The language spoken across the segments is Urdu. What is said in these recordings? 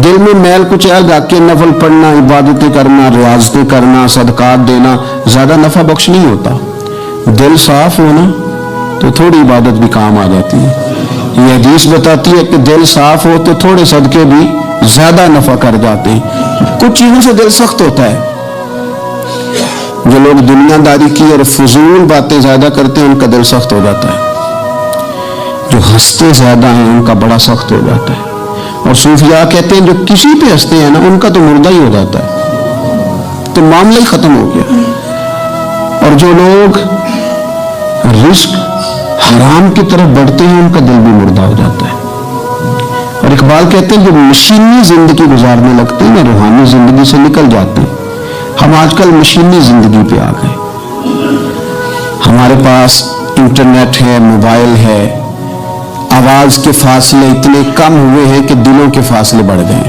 دل میں میل کچیل رکھ کے نفل پڑھنا، عبادتیں کرنا، ریاضتیں کرنا، صدقات دینا زیادہ نفع بخش نہیں ہوتا۔ دل صاف ہونا تو تھوڑی عبادت بھی کام آ جاتی ہے۔ یہ حدیث بتاتی ہے کہ دل صاف ہو تو تھوڑے صدقے بھی زیادہ نفع کر جاتے ہیں۔ کچھ چیزوں سے دل سخت ہوتا ہے۔ جو لوگ دنیا داری کی اور فضول باتیں زیادہ کرتے ہیں ان کا دل سخت ہو جاتا ہے۔ جو ہنستے زیادہ ہیں ان کا بڑا سخت ہو جاتا ہے۔ اور صوفیاء کہتے ہیں جو کسی پہ ہنستے ہیں نا ان کا تو مردہ ہی ہو جاتا ہے، تو معاملہ ہی ختم ہو گیا۔ اور جو لوگ رزق حرام کی طرف بڑھتے ہیں ان کا دل بھی مردہ ہو جاتا ہے۔ اور اقبال کہتے ہیں جو مشینی زندگی گزارنے لگتے ہیں نا روحانی زندگی سے نکل جاتے ہیں۔ ہم آج کل مشینی زندگی پہ آ گئے۔ ہمارے پاس انٹرنیٹ ہے، موبائل ہے، آواز کے فاصلے اتنے کم ہوئے ہیں کہ دلوں کے فاصلے بڑھ گئے۔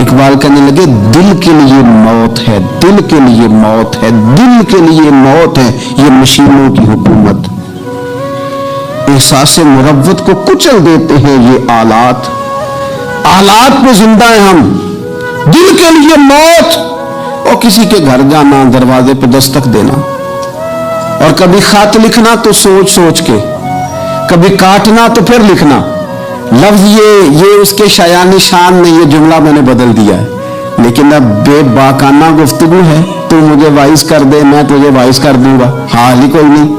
اقبال کہنے لگے دل کے لیے موت ہے، دل کے لیے موت ہے، دل کے لیے موت ہے یہ مشینوں کی حکومت۔ احساس مروت کو کچل دیتے ہیں یہ آلات، آلات پہ زندہ ہیں ہم۔ دل کے لیے موت، اور کسی کے گھر جانا، دروازے پہ دستک دینا، اور کبھی خط لکھنا تو سوچ سوچ کے، کبھی کاٹنا تو پھر لکھنا۔ لفظ یہ اس کے شایان شان نے یہ جملہ میں نے بدل دیا ہے، لیکن اب بے باکانہ گفتگو ہے، تو مجھے وائس کر دے میں تجھے وائس کر دوں گا، حال ہی کوئی نہیں۔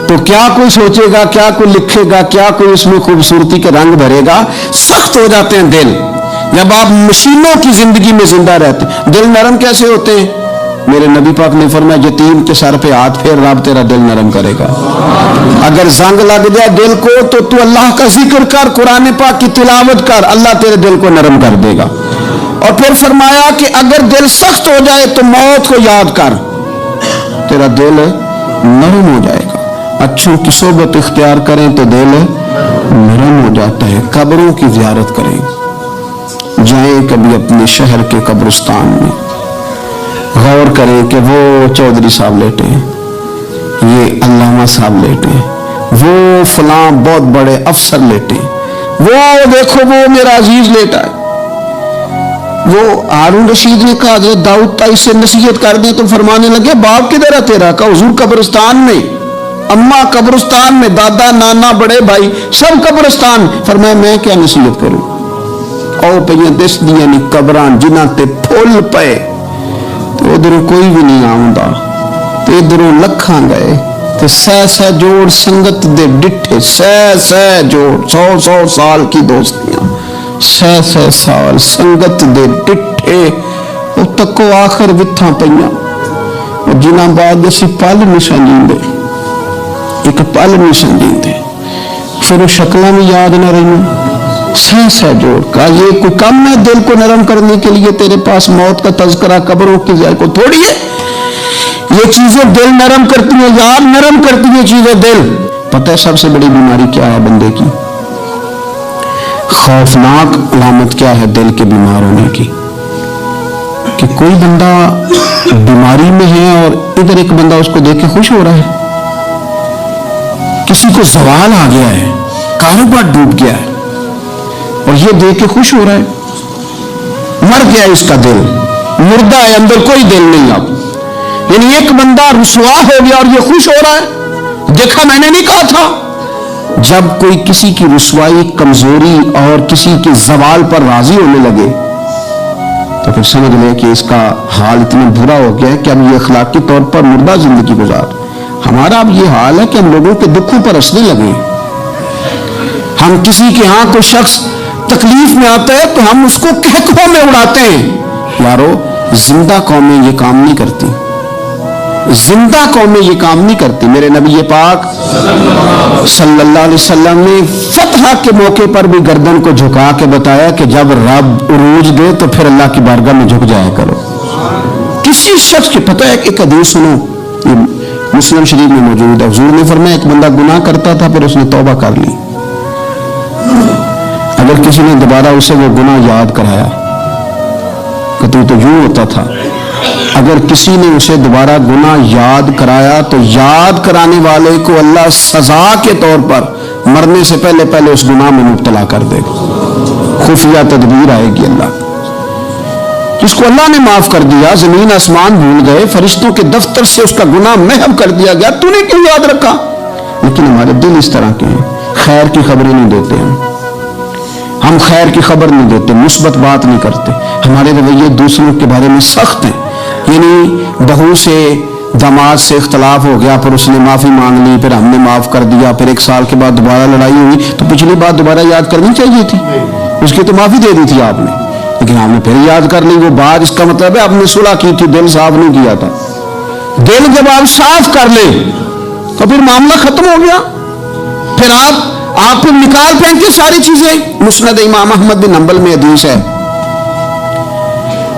تو کیا کوئی سوچے گا، کیا کوئی لکھے گا، کیا کوئی اس میں خوبصورتی کے رنگ بھرے گا؟ سخت ہو جاتے ہیں دل جب آپ مشینوں کی زندگی میں زندہ رہتے ہیں۔ دل نرم کیسے ہوتے ہیں؟ میرے نبی پاک نے فرمایا یتیم کے سر پہ ہاتھ پھیر رب تیرا دل نرم کرے گا۔ اگر زنگ لگ جائے دل کو تو اللہ کا ذکر کر، قرآن پاک کی تلاوت کر، اللہ تیرے دل کو نرم کر دے گا۔ اور پھر فرمایا کہ اگر دل سخت ہو جائے تو موت کو یاد کر، تیرا دل نرم ہو جائے گا۔ اچھوں کی صحبت اختیار کریں تو دل نرم ہو جاتا ہے۔ قبروں کی زیارت کریں، جائیں کبھی اپنے شہر کے قبرستان میں، غور کریں کہ وہ چودھری صاحب لیٹے ہیں، یہ علامہ صاحب لیٹے ہیں، وہ فلاں بہت بڑے افسر لیٹے ہیں، وہ دیکھو وہ میرا عزیز لیٹا ہے۔ وہ ہارون رشید نے کہا حضرت داؤد تائی سے نصیحت کر دی تو فرمانے لگے باپ کدھر ہے تیرا؟ کہا حضور قبرستان میں، اماں قبرستان میں، دادا نانا بڑے بھائی سب قبرستان۔ فرمایا میں کیا نصیحت کروں؟ او پہ دس دیا نہیں قبران جنہ تے پھول پے، تو ادھروں کوئی بھی نہیں آمدا، تو ادھروں لکھاں گئے، تو سہ جوڑ سنگت دے ڈٹھے، سہ جوڑ 100 سال کی دوستیاں، سہ سال سنگت دے ڈٹھے، او تکو آخر وتھاں پئیاں، جنہ بعد اسی پل نہیں سنجیندے، ایک پل نہیں سنجیندے، پھر وہ شکلاں بھی یاد نہ رہی۔ سہ جوڑ کا یہ کوئی کم ہے دل کو نرم کرنے کے لیے؟ تیرے پاس موت کا تذکرہ قبروں کی ذائقہ کو تھوڑی ہے؟ یہ چیزیں دل نرم کرتی ہیں، یاد نرم کرتی ہیں چیزیں دل۔ پتہ ہے سب سے بڑی بیماری کیا ہے بندے کی؟ خوفناک علامت کیا ہے دل کے بیمار ہونے کی؟ کہ کوئی بندہ بیماری میں ہے اور ادھر ایک بندہ اس کو دیکھ کے خوش ہو رہا ہے، کسی کو زوال آ گیا ہے، کاروبار ڈوب گیا ہے اور یہ دیکھ کے خوش ہو رہا ہے۔ مر گیا اس کا دل، مردہ ہے، اندر کوئی دل نہیں اب۔ یعنی ایک بندہ رسوا ہو گیا اور یہ خوش ہو رہا ہے، دیکھا میں نے نہیں کہا تھا۔ جب کوئی کسی کی رسوائی، کمزوری اور کسی کے زوال پر راضی ہونے لگے تو پھر سمجھ لے کہ اس کا حال اتنا برا ہو گیا ہے کہ اب یہ اخلاقی طور پر مردہ زندگی گزار۔ ہمارا اب یہ حال ہے کہ ہم لوگوں کے دکھوں پر ہنسنے لگے۔ ہم کسی کے ہاں کوئی شخص تکلیف میں آتا ہے تو ہم اس کو کہکوں میں اڑاتے ہیں۔ یارو زندہ قومیں یہ کام نہیں کرتی، زندہ قومیں یہ کام نہیں کرتی۔ میرے نبی پاک صلی اللہ علیہ وسلم نے فتح کے موقع پر بھی گردن کو جھکا کے بتایا کہ جب رب عروج دے تو پھر اللہ کی بارگاہ میں جھک جایا کرو۔ کسی شخص کی پتہ ہے ایک حدیث سنو، یہ مسلم شریف میں موجود ہے۔ حضور نے فرمایا ایک بندہ گناہ کرتا تھا پھر اس نے توبہ کر لی، اگر کسی نے دوبارہ اسے وہ گناہ یاد کرایا کہ تو یوں ہوتا تھا، اگر کسی نے اسے دوبارہ گناہ یاد کرایا تو یاد کرانے والے کو اللہ سزا کے طور پر مرنے سے پہلے پہلے اس گناہ میں مبتلا کر دے گا. خفیہ تدبیر آئے گی اللہ. جس کو اللہ نے معاف کر دیا، زمین آسمان بھول گئے، فرشتوں کے دفتر سے اس کا گناہ محو کر دیا گیا، تو نے کیوں یاد رکھا؟ لیکن ہمارے دل اس طرح کے ہیں، خیر کی خبریں نہیں دیتے ہم خیر کی خبر نہیں دیتے، مثبت بات نہیں کرتے. ہمارے رویے دوسروں کے بارے میں سخت ہیں. یعنی بہو سے داماد سے اختلاف ہو گیا، پھر اس نے معافی مانگ لی، پھر ہم نے معاف کر دیا، پھر 1 سال کے بعد دوبارہ لڑائی ہوئی تو پچھلی بات دوبارہ یاد کرنی چاہیے تھی. اس کی تو معافی دے دی تھی آپ نے، لیکن آپ نے پھر یاد کر لی وہ بات. اس کا مطلب ہے آپ نے صلح کی تھی، دل صاف نہیں کیا تھا. دل جب آپ صاف کر لیں تو پھر معاملہ ختم ہو گیا. پھر آپ پھر نکال پھینکے ساری چیزیں. مسند امام احمد بن حنبل میں حدیث ہے،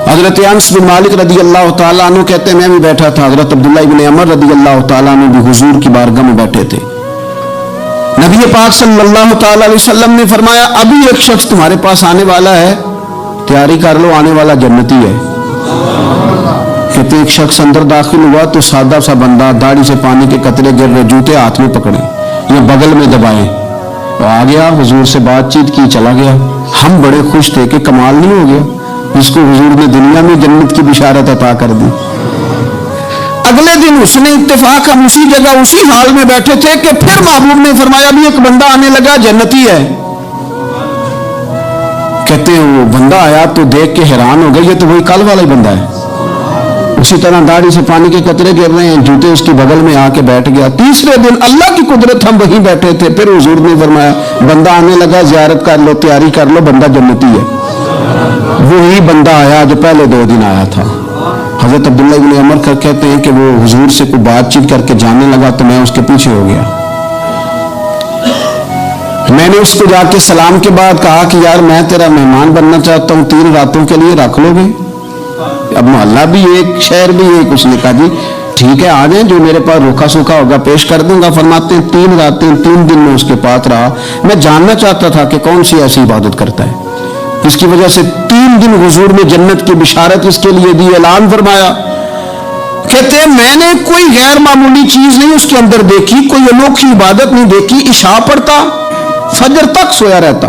حضرت انس بن مالک رضی اللہ تعالیٰ عنہ کہتے ہیں میں بھی بیٹھا تھا، حضرت عبداللہ ابن عمر رضی اللہ تعالیٰ عنہ بھی حضور کی بارگاہ میں بیٹھے تھے. نبی پاک صلی اللہ تعالیٰ علیہ وسلم نے فرمایا ابھی ایک شخص تمہارے پاس آنے والا ہے، تیاری کر لو، آنے والا جنتی ہے. کہتے ایک شخص اندر داخل ہوا تو سادہ سا بندہ، داڑھی سے پانی کے قطرے گر رہے، جوتے ہاتھ میں پکڑے، یہ بغل میں دبائے، تو آ گیا حضور سے بات چیت کی، چلا گیا. ہم بڑے خوش تھے کہ کمال نہیں ہو گیا، جس کو حضور نے دنیا میں جنت کی بشارت عطا کر دی. اگلے دن اس نے اتفاق ہم اسی جگہ اسی حال میں بیٹھے تھے کہ پھر محبوب نے فرمایا بھی ایک بندہ آنے لگا جنتی ہے. کہتے ہیں وہ بندہ آیا تو دیکھ کے حیران ہو گئے، یہ تو وہی کل والا ہی بندہ ہے. اسی طرح داڑھی سے پانی کے قطرے گر رہے ہیں، جوتے اس کی بغل میں آ کے بیٹھ گیا. تیسرے دن اللہ کی قدرت ہم وہیں بیٹھے تھے، پھر حضور نے فرمایا بندہ آنے لگا، زیارت کر لو، تیاری کر لو، بندہ جنتی ہے. وہی بندہ آیا جو پہلے 2 دن آیا تھا. حضرت عبداللہ ابن عمر کہتے ہیں کہ وہ حضور سے کوئی بات چیت کر کے جانے لگا تو میں اس کے پیچھے ہو گیا. میں نے اس کو جا کے سلام کے بعد کہا کہ یار میں تیرا مہمان بننا چاہتا ہوں، 3 راتوں کے لیے رکھ لو گے؟ اب محلہ بھی ایک، شہر بھی ایک. اس نے کہا جی ٹھیک ہے آ جائیں، جو میرے پاس روکھا سوکھا ہوگا پیش کر دوں گا. فرماتے ہیں 3 راتیں 3 دن میں اس کے پاس رہا. میں جاننا چاہتا تھا کہ کون سی ایسی عبادت کرتا ہے اس کی وجہ سے 3 دن حضور نے جنت کی بشارت اس کے لیے دی، اعلان فرمایا. کہتے ہیں میں نے کوئی غیر معمولی چیز نہیں اس کے اندر دیکھی، کوئی انوکھی عبادت نہیں دیکھی. عشاء پڑھتا، فجر تک سویا رہتا،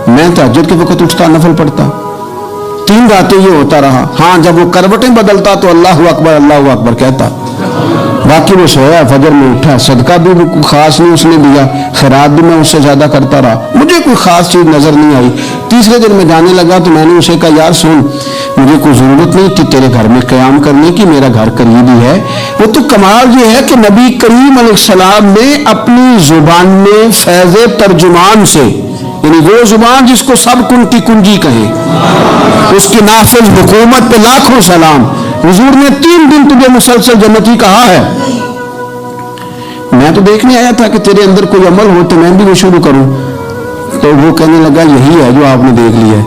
میں تہجد کے وقت اٹھتا، نفل پڑھتا. 3 راتیں یہ ہوتا رہا. ہاں جب وہ کروٹیں بدلتا تو اللہ اکبر کہتا، باقی وہ سویا، فجر میں اٹھا. صدقہ بھی کوئی خاص نہیں اس نے دیا، خیرات بھی میں اس سے زیادہ کرتا رہا، مجھے کوئی خاص چیز نظر نہیں آئی. تیسرے دن میں جانے لگا تو میں نے اسے کہا یار سن، مجھے کوئی ضرورت نہیں تھی تیرے گھر میں قیام کرنے کی، میرا گھر قریب ہی ہے. وہ تو کمال یہ ہے کہ نبی کریم علیہ السلام نے اپنی زبان میں فیض ترجمان سے، یعنی وہ زبان جس کو سب کن کی کنجی کہیں، اس کی نافذ حکومت پہ لاکھوں سلام. حضور نے 3 دن تجھے مسلسل جنتی کہا ہے. میں تو دیکھنے آیا تھا کہ تیرے اندر کوئی عمل ہو تو میں بھی وہ شروع کروں. تو وہ کہنے لگا یہی ہے جو آپ نے دیکھ لیا ہے،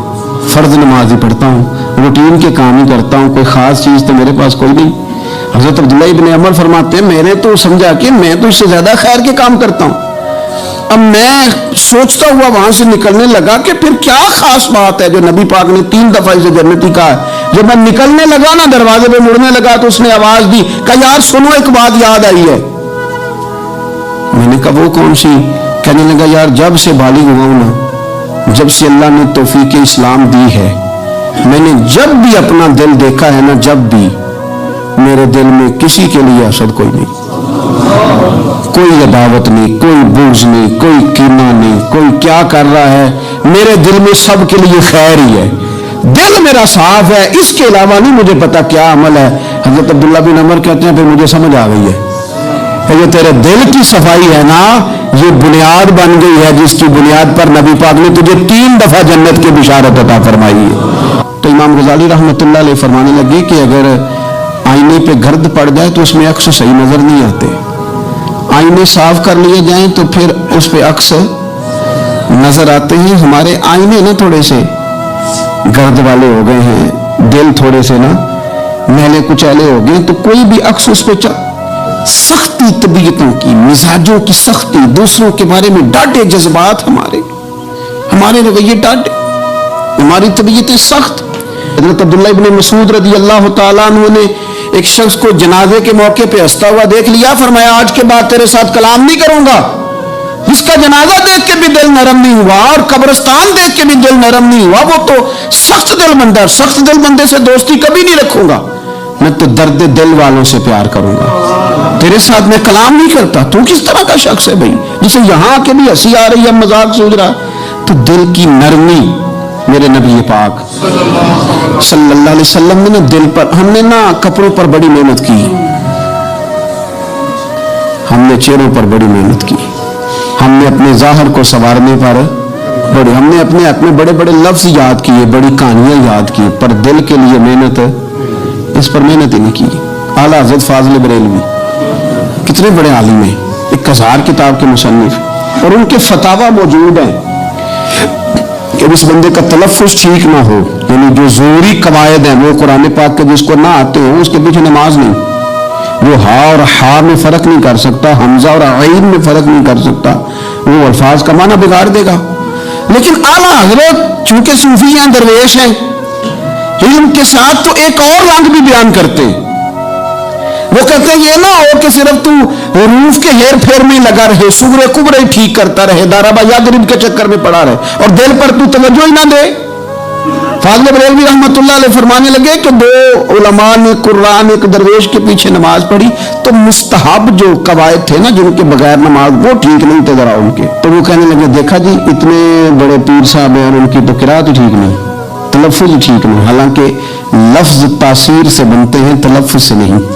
فرض نماز ہی پڑھتا ہوں، روٹین کے کام ہی کرتا ہوں، کوئی خاص چیز تو میرے پاس کوئی نہیں. حضرت عبداللہ ابن عمر فرماتے ہیں میں نے تو سمجھا کہ میں تو اس سے زیادہ خیر کے کام کرتا ہوں. اب میں سوچتا ہوا وہاں سے نکلنے لگا کہ پھر کیا خاص بات ہے جو نبی پاک نے 3 دفعہ اسے جنتی کہا ہے. جب میں نکلنے لگا نا، دروازے پہ مڑنے لگا تو اس نے آواز دی، کہا یار سنو ایک بات یاد آئی ہے. میں نے کہا وہ کون سی؟ کہنے لگا یار جب سے بالغ ہوا ہوں نا، جب سے اللہ نے توفیق اسلام دی ہے، میں نے جب بھی اپنا دل دیکھا ہے نا، جب بھی میرے دل میں کسی کے لیے حسد کوئی نہیں، کوئی عداوت نہیں، کوئی بغض نہیں، کوئی کینہ نہیں، کوئی کیا کر رہا ہے، میرے دل میں سب کے لیے خیر ہی ہے. دل میرا صاف ہے، اس کے علاوہ نہیں مجھے پتا کیا عمل ہے. حضرت عبداللہ بن عمر کہتے ہیں پھر مجھے سمجھ آ گئی ہے کہ جو تیرے دل کی صفائی ہے نا، یہ بنیاد بن گئی ہے جس کی بنیاد پر نبی پاک نے تجھے 3 دفعہ جنت کی بشارت عطا فرمائی ہے. تو امام غزالی رحمۃ اللہ علیہ فرمانے لگے کہ اگر آئینے پہ گرد پڑ جائے تو اس میں عکس صحیح نظر نہیں آتے، آئینے صاف کر لیے جائیں تو پھر اس پہ عکس نظر آتے ہیں. ہمارے آئینے نا تھوڑے سے گرد والے ہو گئے ہیں، دل تھوڑے سے نا میلے کچیلے ہو گئے، تو کوئی بھی عکس اس پہ سختی، طبیعتوں کی، مزاجوں کی سختی، دوسروں کے بارے میں ڈاٹے جذبات، ہمارے رویے ڈاٹے، ہماری طبیعتیں سخت. حضرت عبداللہ ابن مسعود رضی اللہ تعالیٰ عنہ نے ایک شخص کو جنازے کے موقع پہ ہنستا ہوا دیکھ لیا، فرمایا آج کے بعد تیرے ساتھ کلام نہیں کروں گا. جس کا جنازہ دیکھ کے بھی دل نرم نہیں ہوا اور قبرستان دیکھ کے بھی دل نرم نہیں ہوا، وہ تو سخت دل بندہ. سخت دل بندے سے دوستی کبھی نہیں رکھوں گا، میں تو درد دل والوں سے پیار کروں گا. تیرے ساتھ میں کلام نہیں کرتا. تو کس طرح کا شخص ہے بھائی جسے یہاں کے بھی ہنسی آ رہی ہے، مذاق سوچ رہا. تو دل کی نرمی میرے نبی پاک صلی اللہ علیہ وسلم نے دل پر، ہم نے نا کپڑوں پر بڑی محنت کی، ہم نے چہروں پر بڑی محنت کی، ہم نے اپنے ظاہر کو سنوارنے پر بڑی، ہم نے اپنے حق میں بڑے بڑے لفظ یاد کیے، بڑی کہانیاں یاد کی، پر دل کے لیے محنت اس پر محنت ہی نہیں کی. اعلیٰ حضرت فاضل بریلوی کتنے بڑے عالم ہیں، 1000 کتاب کے مصنف، اور ان کے فتاوا موجود ہیں کہ اس بندے کا تلفظ ٹھیک نہ ہو، یعنی جو ضروری قواعد ہیں وہ قرآن پاک کے جس کو نہ آتے ہوں اس کے پیچھے نماز نہیں. وہ ہا اور ہا میں فرق نہیں کر سکتا، حمزہ اور عین میں فرق نہیں کر سکتا، وہ الفاظ کا معنی بگاڑ دے گا. لیکن اعلیٰ حضرت چونکہ صوفی ہیں، درویش ہیں، علم کے ساتھ تو ایک اور رنگ بھی بیان کرتے ہیں. وہ کہتے ہیں یہ نہ ہو کہ صرف تو حروف کے ہیر پھیر میں لگا رہے، سغرے کبرے ٹھیک کرتا رہے، دارابا یادرب کے چکر میں پڑا رہے اور دل پر تو توجہ ہی نہ دے. فاضل بریلوی رحمۃ اللہ علیہ فرمانے لگے کہ 2 علماء نے قرآن ایک درویش کے پیچھے نماز پڑھی تو مستحب جو قواعد تھے نا جن کے بغیر نماز وہ ٹھیک نہیں تھے ذرا ان کے. تو وہ کہنے لگے دیکھا جی اتنے بڑے پیر صاحب ہیں اور ان کی تو قرات ہی ٹھیک نہیں، تلفظ ہی ٹھیک نہیں. حالانکہ لفظ تاثیر سے بنتے ہیں، تلفظ سے نہیں.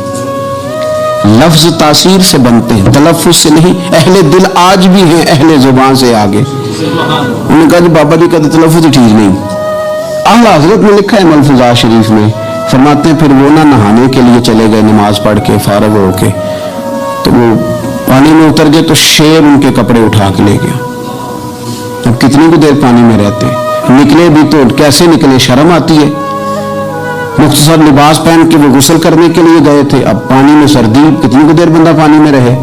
لفظ تاثیر سے بنتے ہیں، تلفظ سے نہیں. اہل دل آج بھی ہیں اہل زبان سے آگے. انہوں نے کہا جی بابا جی کا تو تلفظ ہی ٹھیک نہیں. اعلیٰ حضرت نے لکھا ہے ملفوظات شریف میں، فرماتے ہیں پھر وہ نہ نہانے کے لیے چلے گئے نماز پڑھ کے فارغ ہو کے، تو وہ پانی میں اتر گئے تو شیر ان کے کپڑے اٹھا کے لے گیا. اب کتنی کو دیر پانی میں رہتے، نکلے بھی تو کیسے نکلے، شرم آتی ہے. مختصر لباس پہن کے وہ غسل کرنے کے لیے گئے تھے، اب پانی میں سردی، کتنی کو دیر بندہ پانی میں رہے.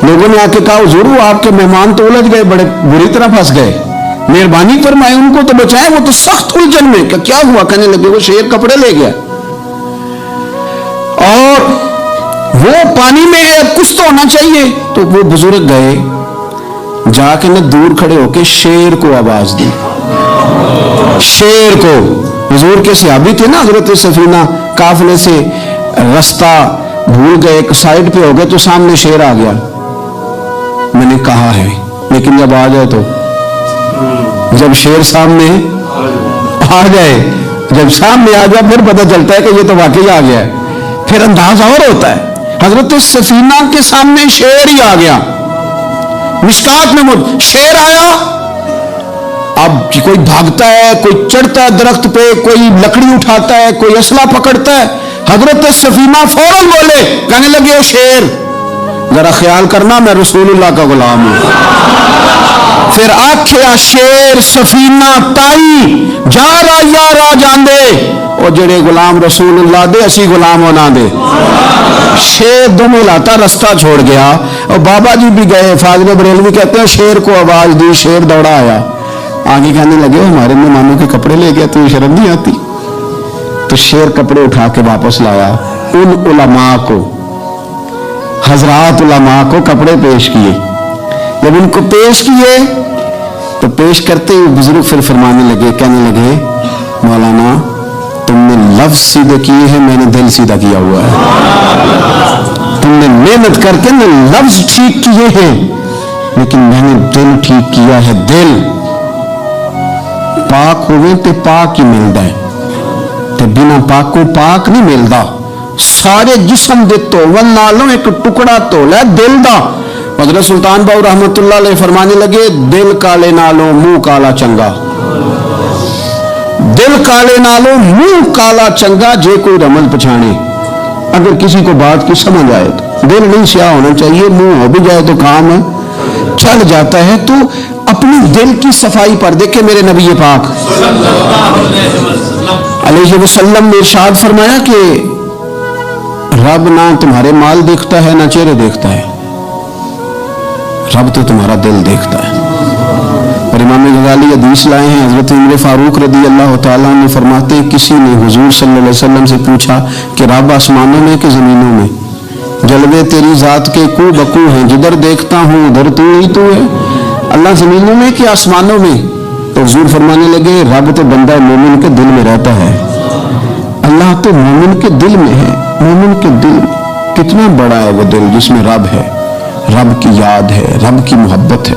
لوگوں نے آ کے کہا حضور آپ کے مہمان تو الجھ گئے، بڑے بری طرح پھنس گئے، مہربانی فرمائے ان کو تو بچائیں، وہ تو سخت الجھن میں. کیا ہوا؟ کہنے لگے وہ شیر کپڑے لے گیا اور وہ پانی میں ہے، اب کچھ تو ہونا چاہیے. تو وہ بزرگ گئے، جا کے نہ دور کھڑے ہو کے شیر کو آواز دی. شیر کو، حضور کے صحابی تھے نا حضرت سفینہ، قافلے سے رستہ بھول گئے، ایک سائڈ پہ ہو گئے تو سامنے شیر آ گیا. میں نے کہا ہے لیکن جب آ جائے تو، جب شیر سامنے آ جائے، جب سامنے آ جائے پھر پتہ چلتا ہے کہ یہ تو واقعی آ گیا ہے، پھر انداز اور ہوتا ہے. حضرت سفینہ کے سامنے شیر ہی آ گیا. مشکات میں شیر آیا، اب کوئی بھاگتا ہے، کوئی چڑھتا ہے درخت پہ، کوئی لکڑی اٹھاتا ہے، کوئی اسلحہ پکڑتا ہے. حضرت سفینہ فوراً بولے، کہنے لگے او شیر ذرا خیال کرنا میں رسول اللہ کا غلام ہوں. پھر آکھیا شیر سفینہ تائی جا را یارا جاندے، او جڑے غلام رسول اللہ دے اسی غلام ہونا دے. شیر دم ہلاتا رستہ چھوڑ گیا. اور بابا جی بھی گئے، فاضل بریلوی کہتے ہیں شیر کو آواز دی، شیر دوڑا آیا. آگے کہنے لگے ہمارے مہمانوں کے کپڑے لے گیا، تو شرم نہیں آتی؟ تو شیر کپڑے اٹھا کے واپس لایا. ان علماء کو، حضرات علماء کو کپڑے پیش کیے. جب ان کو پیش کیے تو پیش کرتے ہوئے بزرگ پھر فرمانے لگے، کہنے لگے مولانا تم نے لفظ سیدھے کیے ہیں، میں نے دل سیدھا کیا ہوا ہے. تم نے محنت کر کے نے لفظ ٹھیک کیے ہیں لیکن میں نے دل ٹھیک کیا ہے. دل پاک ہوئے تے پاک ہی ملتا ہے، تے بنا پاکو پاک نہیں ملتا. سارے جسم دے توول نالوں ایک ٹکڑا تولا ہے دل دا. حضرت سلطان باؤ رحمت اللہ علیہ فرمانے لگے دل کالے نالوں منہ کالا چنگا. دل کالے نالوں منہ کالا چنگا، جے کوئی رمل پچھانے. اگر کسی کو بات کی سمجھ آئے تو دل نہیں سیاہ ہونا چاہیے، منہ ہو بھی جائے تو کام چل جاتا ہے. تو اپنی دل کی صفائی پر دیکھیں میرے نبی پاک علیہ وسلم نے ارشاد فرمایا کہ رب نہ تمہارے مال دیکھتا ہے نہ چہرے دیکھتا ہے، رب تو تمہارا دل دیکھتا ہے. اور امام غزالی حدیث لائے ہیں، حضرت عمر فاروق رضی اللہ تعالیٰ عنہ فرماتے کسی نے حضور صلی اللہ علیہ وسلم سے پوچھا کہ رب آسمانوں میں کہ زمینوں میں؟ جلوے تیری ذات کے کو بکو ہیں، جدھر دیکھتا ہوں ادھر تو ہی تو ہے۔ اللہ زمینوں میں کہ آسمانوں میں؟ تو حضور فرمانے لگے رب تو بندہ مومن کے دل میں رہتا ہے، اللہ تو مومن کے دل میں ہے۔ مومن کے دل کتنا بڑا ہے وہ دل جس میں رب ہے، رب کی یاد ہے، رب کی محبت ہے۔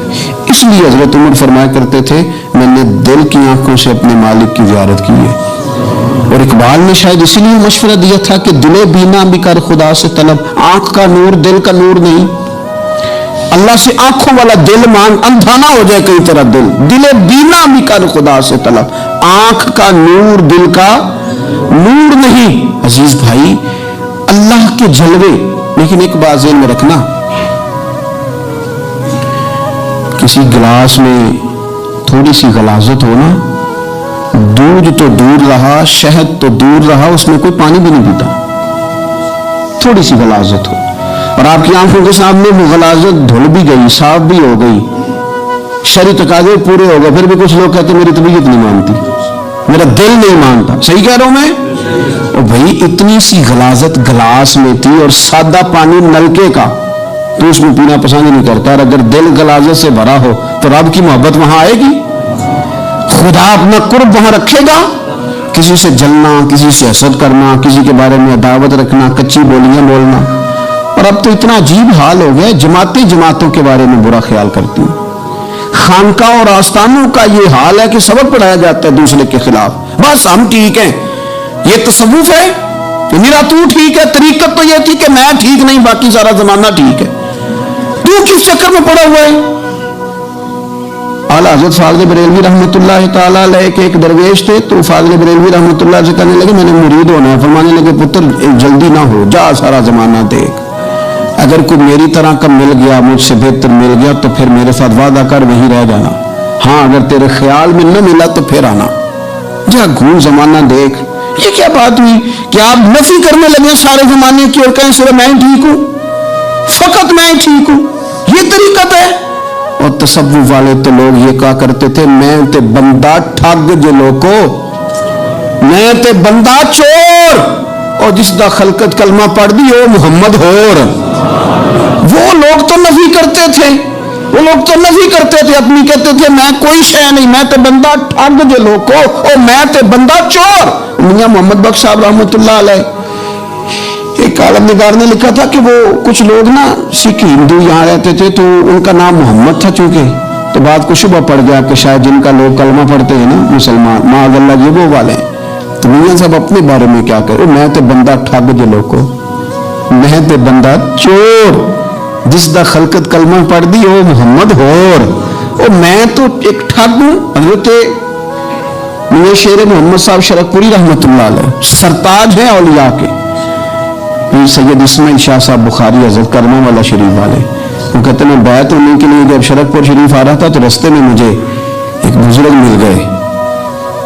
اس لیے حضرت عمر فرمایا کرتے تھے میں نے دل کی آنکھوں سے اپنے مالک کی زیارت کی ہے۔ اور اقبال نے شاید اسی لیے مشورہ دیا تھا کہ دل بینا بھی کر خدا سے طلب، آنکھ کا نور دل کا نور نہیں، اللہ سے آنکھوں والا دل مانگ، اندھا نہ ہو جائے کئی طرح دل، دل بینا بھی کر خدا سے طلب، آنکھ کا نور دل کا نور نہیں۔ عزیز بھائی اللہ کے جلوے، لیکن ایک بات ذہن میں رکھنا، کسی گلاس میں تھوڑی سی غلاظت ہو نا، دودھ تو دور رہا، شہد تو دور رہا، اس میں کوئی پانی بھی نہیں پیتا، تھوڑی سی غلاظت ہو، اور آپ کی آنکھوں کے سامنے وہ غلاظت دھل بھی گئی، صاف بھی ہو گئی، شرعی تقاضے پورے ہو گئے، پھر بھی کچھ لوگ کہتے میری طبیعت نہیں مانتی، میرا دل نہیں مانتا۔ صحیح کہہ رہا ہوں میں؟ اور بھائی اتنی سی غلاظت گلاس میں تھی اور سادہ پانی نلکے کا، تو اس میں پینا پسند نہیں کرتا، اور اگر دل غلاظت سے بھرا ہو تو رب کی محبت وہاں آئے گی، خدا اپنا قرب وہاں رکھے گا؟ کسی سے جلنا، کسی سے حسد کرنا، کسی کے بارے میں عداوت رکھنا، کچی بولیاں بولنا، اور اب تو اتنا عجیب حال ہو گیا، جماعتیں جماعتوں کے بارے میں برا خیال کرتی ہیں، خانقاہ اور آستانوں کا یہ حال ہے کہ سبق پڑھایا جاتا ہے دوسرے کے خلاف، بس ہم ٹھیک ہیں، یہ تصوف ہے کہ میرا تو ٹھیک ہے، طریقت تو یہ تھی کہ میں ٹھیک نہیں باقی سارا زمانہ ٹھیک ہے، تو کس چکر میں پڑا ہوا ہے؟ اعلیٰ حضرت فاضل بریلوی رحمۃ اللہ تعالیٰ علیہ کے ایک درویش تھے، تو فاضل بریلوی رحمۃ اللہ سے کہنے لگے میں نے مرید ہونا ہے، فرمانے لگے پتر جلدی نہ ہو، جا سارا زمانہ دیکھ، اگر کوئی میری طرح کا مل گیا، مجھ سے بہتر مل گیا تو پھر میرے ساتھ وعدہ کر وہیں رہ جانا، ہاں اگر تیرے خیال میں نہ ملا تو پھر آنا، جا گھوم زمانہ دیکھ۔ یہ کیا بات ہوئی کہ آپ نفی کرنے لگے سارے زمانے کی اور کہیں صرف میں ٹھیک ہوں، فقط میں ٹھیک ہوں، یہ طریقت ہے؟ اور تصوف والے تو لوگ یہ کہا کرتے تھے میں تے بندہ ٹھگ جو لوکو، میں تے بندہ چور، اور جس دا خلقت کلمہ پڑھ دی او محمد ہور۔ وہ لوگ تو نفی کرتے تھے، وہ لوگ تو نفی کرتے تھے اپنی، کہتے تھے میں کوئی شے نہیں، میں تے بندہ ٹھگ جو لوکو، اور میں تے بندہ چور۔ میاں محمد بخش صاحب رحمۃ اللہ علیہ ایک عالم نگار نے لکھا تھا کہ وہ کچھ لوگ نا سکھ ہندو یہاں رہتے تھے تو ان کا نام محمد تھا چونکہ، تو بات کو شبہ پڑ گیا کہ شاید جن کا لوگ کلمہ پڑھتے ہیں نا مسلمان معاذ اللہ یہ وہ والے ہیں، تو میاں صاحب اپنے بارے میں کیا کہے، میں تے بندہ ٹھگ جو لوگوں، میں تے بندہ چور، جس دا خلقت کلمہ پڑھ دی او محمد ہور، او میں تو ایک ٹھگ ہوں۔ حضرت میاں شیر محمد صاحب شرک پوری رحمۃ اللہ علیہ سرتاج ہیں اولیاء کے، سید اسماعیل شاہ صاحب بخاری حضرت کرما والا شریف والے، وہ کہتے ہیں میں بیعت ہونے کے لیے جب شرک پور شریف آ رہا تھا تو رستے میں مجھے ایک بزرگ مل گئے،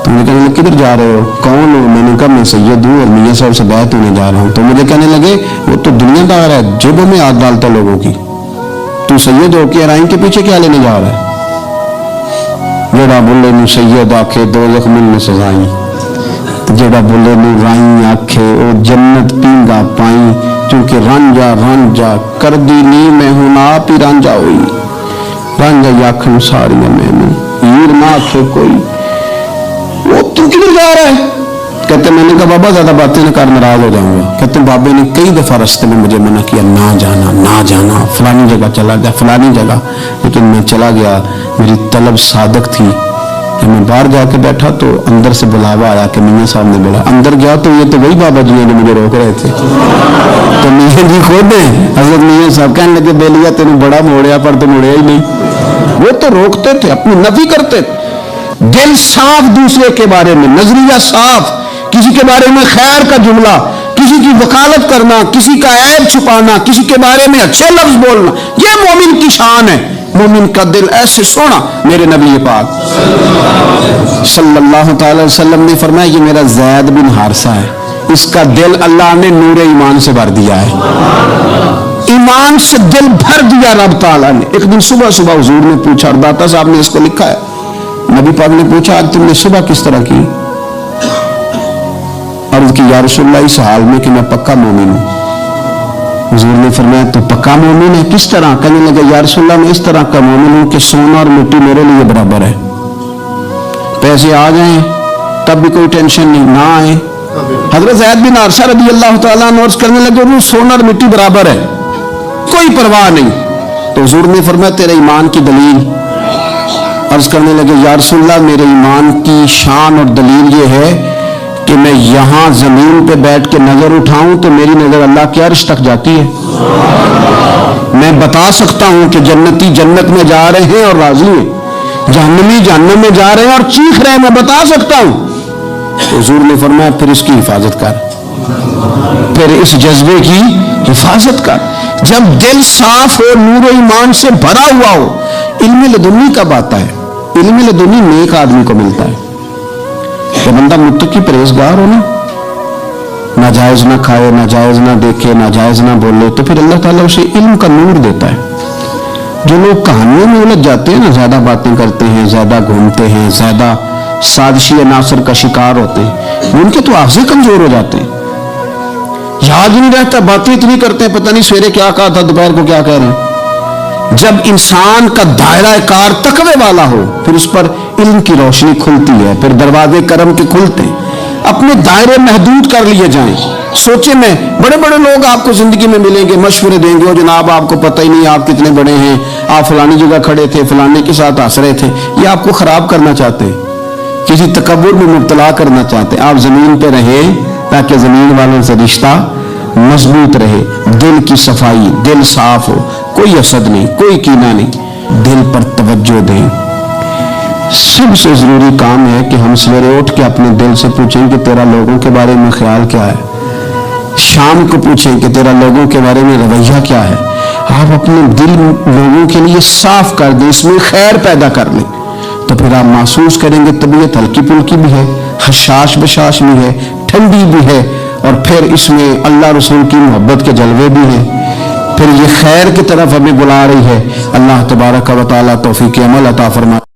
تو مجھے کہنے لگے کدھر جا رہے ہو، کون ہو؟ میں نے کہا میں سید ہوں اور میاں صاحب سے بیعت ہونے جا رہا ہوں، تو مجھے کہنے لگے وہ تو دنیا دار ہے، جیبوں میں ہاتھ ڈالتا لوگوں کی، تو سید ہو کے رائن کے پیچھے کیا لینے جا رہا ہے؟ جڑا بولے نو سید آکھے دو زخمن میں سزائیں، جڑا بولے نو رائیں آکھے او جنت پینگا پائیں، چونکہ رانجا رانجا کر دی نی میں ہوں آپ ہی رانجا ہوئی، رانجا یاکھن ساری میں ہیر نہ آکھے کوئی، وہ تو کدھر جا رہا ہے؟ کہتے میں نے کہا بابا زیادہ باتیں نہ کر ناراض ہو جاؤں گا، کہتے بابے نے کئی دفعہ رستے میں مجھے منع کیا نہ جانا نہ جانا، فلانی جگہ چلا جا فلانی جگہ، لیکن میں چلا گیا، میری طلب صادق تھی، جب میں باہر جا کے بیٹھا تو اندر سے بلاوا آیا کہ میاں صاحب نے بولا، اندر گیا تو یہ تو وہی بابا جی ہیں جو مجھے روک رہے تھے، تو میاں جی خود ہیں حضرت میاں صاحب، کہنے لگے بے لیا تینوں بڑا موڑیا پر تو موڑیا ہی نہیں، وہ تو روکتے تھے، اپنی نفی کرتے تھے، دل صاف دوسرے کے بارے میں، نظریہ صاف، کسی کے بارے میں خیر کا جملہ، کسی کی وکالت کرنا، کسی کا عیب چھپانا، کسی کے بارے میں اچھے لفظ بولنا، یہ مومن کی شان ہے۔ مومن کا دل ایسے سونا، میرے نبی پاک صلی اللہ تعالی وسلم نے فرمایا یہ میرا زید بن حارثہ ہے، اس کا دل اللہ نے نور ایمان سے بھر دیا ہے، ایمان سے دل بھر دیا رب تعالیٰ نے۔ ایک دن صبح صبح حضور نے پوچھا، اور داتا صاحب نے اس کو لکھا ہے، نبی پاک نے پوچھا آج تم نے صبح کس طرح کی؟ عرض کی یا رسول اللہ اس حال میں کہ میں پکا مومن ہوں، حضور نے فرمایا تو پکا مومن ہے؟ کس طرح؟ کہنے لگے یا رسول اللہ میں اس طرح کا مومن ہوں کہ سونا اور مٹی میرے لیے برابر ہے، پیسے آ جائیں تب بھی کوئی ٹینشن نہیں، نہ آئے۔ حضرت زید بن حارثہ رضی اللہ تعالیٰ عنہ عرض کرنے لگے وہ سونا اور مٹی برابر ہے، کوئی پرواہ نہیں۔ تو حضور نے فرمایا تیرے ایمان کی دلیل؟ عرض کرنے لگے یا رسول اللہ میرے ایمان کی شان اور دلیل یہ ہے کہ میں یہاں زمین پہ بیٹھ کے نظر اٹھاؤں تو میری نظر اللہ کے عرش تک جاتی ہے، میں بتا سکتا ہوں کہ جنتی جنت میں جا رہے ہیں اور راضی ہیں، جہنمی جہنم میں جا رہے ہیں اور چیخ رہے ہیں، میں بتا سکتا ہوں۔ حضور نے فرمایا پھر اس کی حفاظت کر، پھر اس جذبے کی حفاظت کر۔ جب دل صاف ہو، نور و ایمان سے بھرا ہوا ہو، علم لدنی کب آتا ہے؟ علم لدنی نیک آدمی کو ملتا ہے کہ بندہ متقی پرہیزگار ہو نا، ناجائز نہ کھائے، ناجائز نہ دیکھے، ناجائز نہ بولے، تو پھر اللہ تعالیٰ اسے علم کا نور دیتا ہے۔ جو لوگ کہانیوں میں الجھ جاتے ہیں نا، زیادہ باتیں کرتے ہیں، زیادہ گھومتے ہیں، زیادہ سازشی عناصر کا شکار ہوتے ہیں، ان کے تو آغازیں کمزور ہو جاتے ہیں، یاد نہیں رہتا، باتیں اتنی کرتے ہیں پتہ نہیں سویرے کیا کہا تھا، دوپہر کو کیا کہہ رہے ہیں۔ جب انسان کا دائرہ کار تقوی والا ہو پھر اس پر علم کی روشنی کھلتی ہے، پھر دروازے کرم کے کھلتے ہیں، اپنے دائرے محدود کر لیے جائیں۔ سوچیں میں بڑے بڑے لوگ آپ کو زندگی میں ملیں گے، مشورے دیں گے، جناب آپ کو پتہ ہی نہیں آپ کتنے بڑے ہیں، آپ فلانی جگہ کھڑے تھے، فلانے کے ساتھ ہنس رہے تھے، یہ آپ کو خراب کرنا چاہتے ہیں، کسی تکبر میں مبتلا کرنا چاہتے ہیں۔ آپ زمین پہ رہیں تاکہ زمین والوں سے رشتہ مضبوط رہے، دل کی صفائی، دل صاف ہو، کوئی حسد نہیں، کوئی کینہ نہیں، دل پر توجہ دیں۔ سب سے ضروری کام ہے کہ ہم سویرے اٹھ کے اپنے دل سے پوچھیں کہ تیرا لوگوں کے بارے میں خیال کیا ہے، شام کو پوچھیں کہ تیرا لوگوں کے بارے میں رویہ کیا ہے۔ آپ اپنے دل لوگوں کے لیے صاف کر دیں، اس میں خیر پیدا کر لیں، تو پھر آپ محسوس کریں گے طبیعت ہلکی پھلکی بھی ہے، حشاش بشاش بھی ہے، ٹھنڈی بھی ہے، اور پھر اس میں اللہ رسول کی محبت کے جلوے بھی ہیں، پھر یہ خیر کی طرف ہمیں بلا رہی ہے۔ اللہ تبارک و تعالیٰ توفیق عمل عطا فرمائے۔